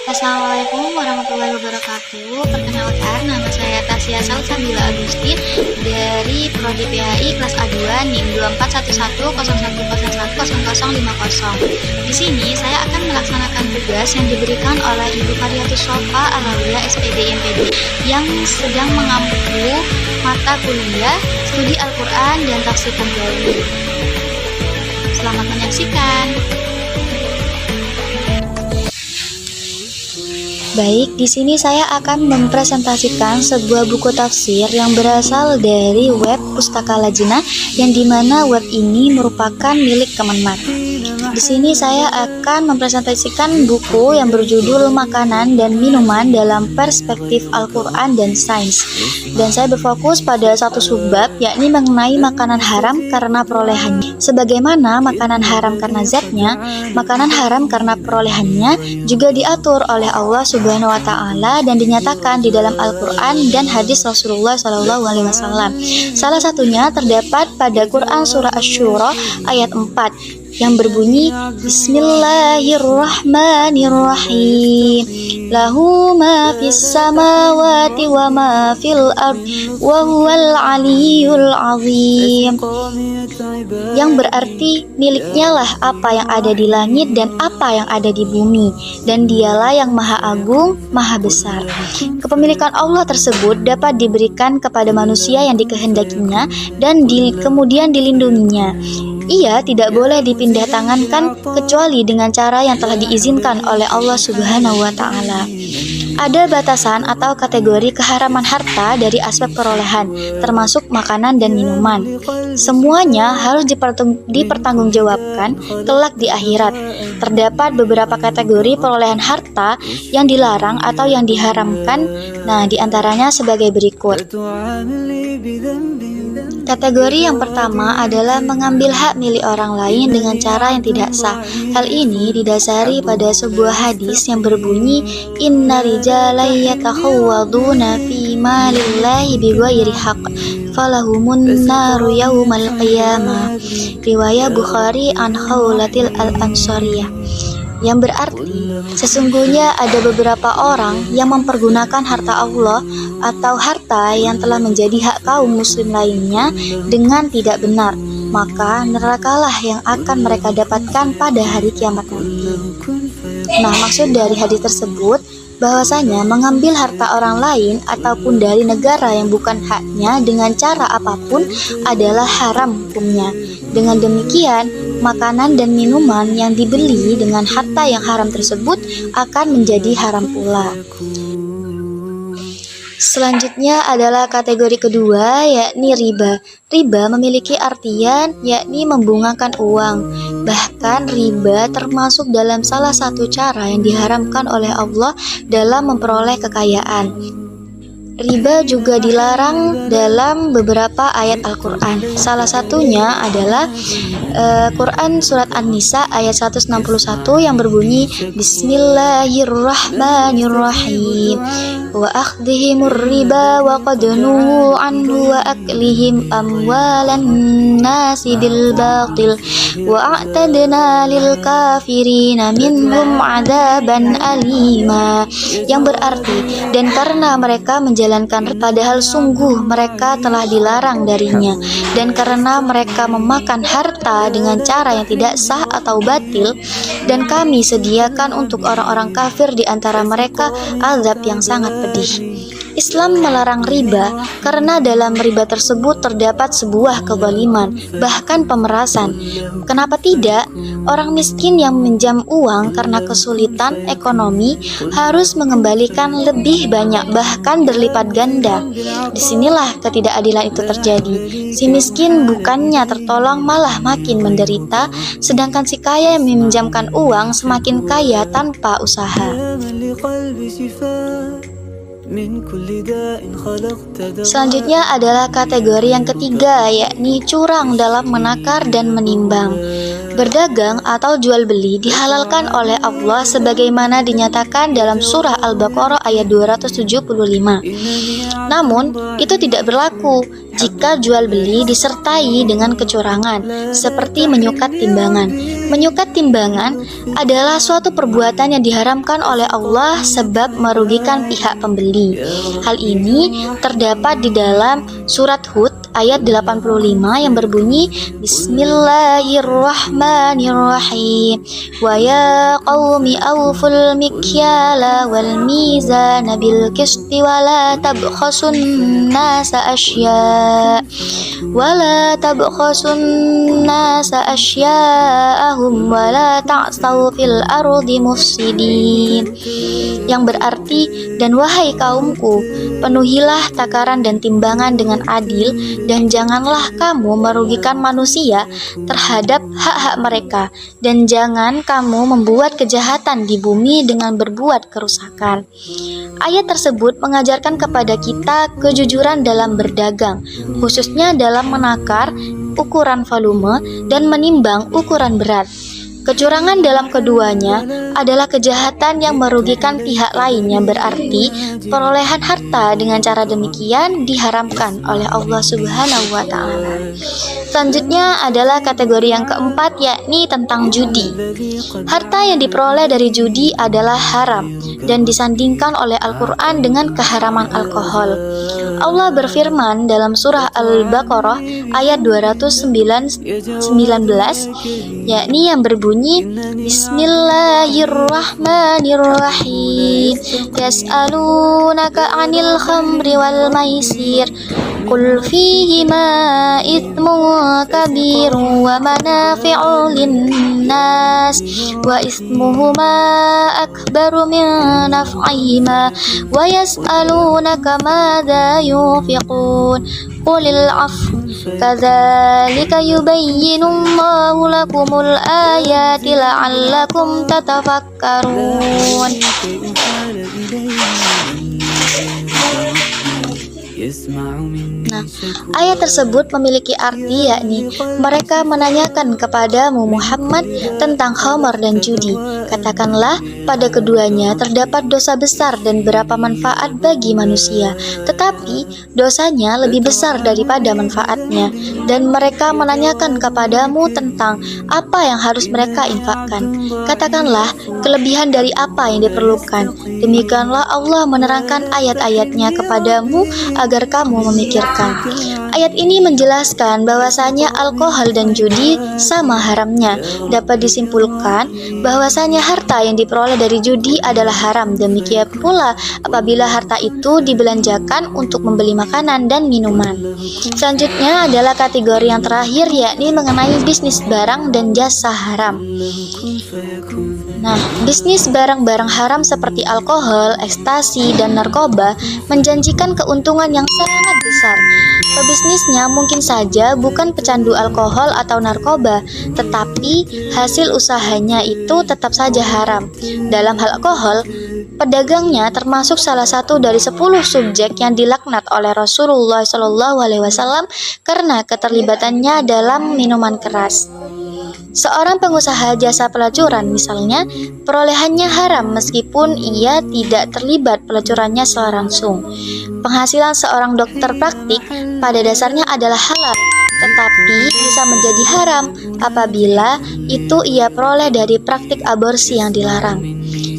Assalamualaikum warahmatullahi wabarakatuh. Perkenalkan, nama saya Tasya Salsabila Agustin dari Prodi PHI kelas A2 NIM 241101010050. Di sini saya akan melaksanakan tugas yang diberikan oleh Ibu Karyatus Sofa Alawiyah SPD MPD yang sedang mengampu mata kuliah studi Al-Quran dan tafsir Tanjawi. Selamat menyaksikan. Baik, di sini saya akan mempresentasikan sebuah buku tafsir yang berasal dari web Pustaka Lajnah, yang dimana web ini merupakan milik Kemenmat. Di sini saya akan mempresentasikan buku yang berjudul Makanan dan Minuman dalam Perspektif Al-Quran dan Sains. Dan saya berfokus pada satu subbab, yakni mengenai makanan haram karena perolehannya. Sebagaimana makanan haram karena zatnya, makanan haram karena perolehannya juga diatur oleh Allah Subhanahu wa Ta'ala dan dinyatakan di dalam Al-Quran dan hadis Rasulullah SAW. Salah satunya terdapat pada Quran surah Asy-Syura ayat 4 yang berbunyi Bismillahirrahmanirrahim, lahu ma fis samawati wa ma fil ard wa huwal aliyyul azim, yang berarti miliknya lah apa yang ada di langit dan apa yang ada di bumi, dan dialah yang maha agung, maha besar. Kepemilikan Allah tersebut dapat diberikan kepada manusia yang dikehendakinya dan kemudian dilindunginya. Ia tidak boleh dipindah tangankan kecuali dengan cara yang telah diizinkan oleh Allah Subhanahu wa Ta'ala. Ada batasan atau kategori keharaman harta dari aspek perolehan, termasuk makanan dan minuman. Semuanya harus dipertanggungjawabkan kelak di akhirat. Terdapat beberapa kategori perolehan harta yang dilarang atau yang diharamkan. Nah, diantaranya sebagai berikut. Kategori yang pertama adalah mengambil hak milik orang lain dengan cara yang tidak sah. Hal ini didasari pada sebuah hadis yang berbunyi Inna rijala yatakhawwaduna fi malillahi bighairi haqq falahumun naru yaumal qiyamah. Riwayat Bukhari an Khawlatil al-Ansariyah, yang berarti sesungguhnya ada beberapa orang yang mempergunakan harta Allah atau harta yang telah menjadi hak kaum muslim lainnya dengan tidak benar, maka nerakalah yang akan mereka dapatkan pada hari kiamat nanti. Nah, maksud dari hadis tersebut bahwasanya mengambil harta orang lain ataupun dari negara yang bukan haknya dengan cara apapun adalah haram hukumnya. Dengan demikian, makanan dan minuman yang dibeli dengan harta yang haram tersebut akan menjadi haram pula. Selanjutnya adalah kategori kedua, yakni riba. Riba memiliki artian yakni membungakan uang. Bahkan riba termasuk dalam salah satu cara yang diharamkan oleh Allah dalam memperoleh kekayaan. Riba juga dilarang dalam beberapa ayat Al-Quran. Salah satunya adalah Quran Surat An-Nisa ayat 161 yang berbunyi Bismillahirrahmanirrahim wa akhdihimur riba wa qadnuhu anhu wa aklihim amwalan nasi bil batil wa a'tadna lil kafirina minhum adaban alima, yang berarti dan karena mereka menjalankan padahal sungguh mereka telah dilarang darinya, dan karena mereka memakan harta dengan cara yang tidak sah atau batil, dan kami sediakan untuk orang-orang kafir di antara mereka azab yang sangat pedih. Islam melarang riba karena dalam riba tersebut terdapat sebuah kezaliman, bahkan pemerasan. Kenapa tidak? Orang miskin yang meminjam uang karena kesulitan ekonomi harus mengembalikan lebih banyak, bahkan berlipat ganda. Disinilah ketidakadilan itu terjadi. Si miskin bukannya tertolong malah makin menderita, sedangkan si kaya yang meminjamkan uang semakin kaya tanpa usaha. Selanjutnya adalah kategori yang ketiga, yakni curang dalam menakar dan menimbang. Berdagang atau jual beli dihalalkan oleh Allah sebagaimana dinyatakan dalam surah Al-Baqarah ayat 275. Namun, itu tidak berlaku jika jual beli disertai dengan kecurangan, seperti menyukat timbangan. Menyukat timbangan adalah suatu perbuatan yang diharamkan oleh Allah sebab merugikan pihak pembeli. Hal ini terdapat di dalam surat Hud ayat 85 yang berbunyi Bismillahirrahmanirrahim wa ya qaumi awful mikyala wal mizana bil qisti wa la tabkhasun nasa asya'ahum wa la ta'saw fil ardi mufsidin, yang berarti, dan wahai kaumku, penuhilah takaran dan timbangan dengan adil, dan janganlah kamu merugikan manusia terhadap hak-hak mereka, dan jangan kamu membuat kejahatan di bumi dengan berbuat kerusakan. Ayat tersebut mengajarkan kepada kita kejujuran dalam berdagang, khususnya dalam menakar ukuran volume dan menimbang ukuran berat. Kecurangan dalam keduanya adalah kejahatan yang merugikan pihak lain, yang berarti perolehan harta dengan cara demikian diharamkan oleh Allah Subhanahu wa Ta'ala. Selanjutnya adalah kategori yang keempat, yakni tentang judi. Harta yang diperoleh dari judi adalah haram dan disandingkan oleh Al-Quran dengan keharaman alkohol. Allah berfirman dalam surah Al-Baqarah ayat 219, yakni yang berbunyi Bismillahirrahmanirrahim. Yas'alunaka 'anil khamri wal maisir qul fihima itsmun kabirun wa manafi'u lin-nas wa ismuhuma akbaru min naf'ihima wa yas'alunaka madza yunfiqun qulil 'afwa kadzalika yubayyinullahu lakumul ayati la'allakum tatafakkarun. Nah, ayat tersebut memiliki arti, yakni mereka menanyakan kepadamu Muhammad tentang khamar dan judi. Katakanlah, pada keduanya terdapat dosa besar dan berapa manfaat bagi manusia, tetapi dosanya lebih besar daripada manfaatnya. Dan mereka menanyakan kepadamu tentang apa yang harus mereka infakkan. Katakanlah, kelebihan dari apa yang diperlukan. Demikianlah Allah menerangkan ayat-ayatnya kepadamu agar kamu memikirkan. Ayat ini menjelaskan bahwasanya alkohol dan judi sama haramnya. Dapat disimpulkan bahwasanya harta yang diperoleh dari judi adalah haram. Demikian pula apabila harta itu dibelanjakan untuk membeli makanan dan minuman. Selanjutnya adalah kategori yang terakhir, yakni mengenai bisnis barang dan jasa haram. Nah, bisnis barang-barang haram seperti alkohol, ekstasi, dan narkoba menjanjikan keuntungan yang sangat besar. Pebisnisnya mungkin saja bukan pecandu alkohol atau narkoba, tetapi hasil usahanya itu tetap saja haram. Dalam hal alkohol, pedagangnya termasuk salah satu dari 10 subjek yang dilaknat oleh Rasulullah SAW karena keterlibatannya dalam minuman keras. Seorang pengusaha jasa pelacuran misalnya, perolehannya haram meskipun ia tidak terlibat pelacurannya secara langsung. Penghasilan seorang dokter praktik pada dasarnya adalah halal, tetapi bisa menjadi haram apabila itu ia peroleh dari praktik aborsi yang dilarang.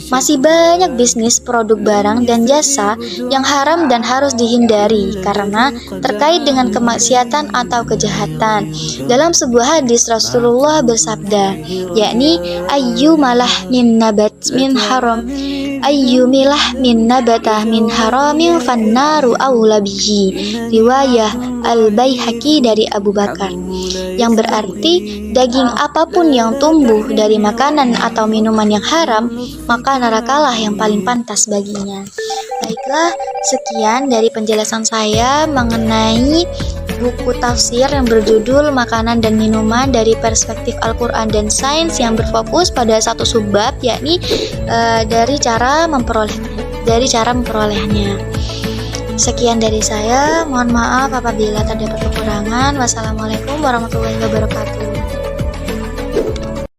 Masih banyak bisnis produk barang dan jasa yang haram dan harus dihindari karena terkait dengan kemaksiatan atau kejahatan. Dalam sebuah hadis Rasulullah bersabda, yakni ayyumalah min nabat min haram ayyumilah min nabatah min haramin fannaru aula bihi, riwayah Al-Baihaqi dari Abu Bakar, yang berarti daging apapun yang tumbuh dari makanan atau minuman yang haram, maka nerakalah yang paling pantas baginya. Baiklah, sekian dari penjelasan saya mengenai buku tafsir yang berjudul Makanan dan Minuman dari Perspektif Al-Quran dan Sains, yang berfokus pada satu subbab, yakni dari cara memperolehnya. Sekian dari saya, mohon maaf apabila terdapat kekurangan. Wassalamualaikum warahmatullahi wabarakatuh.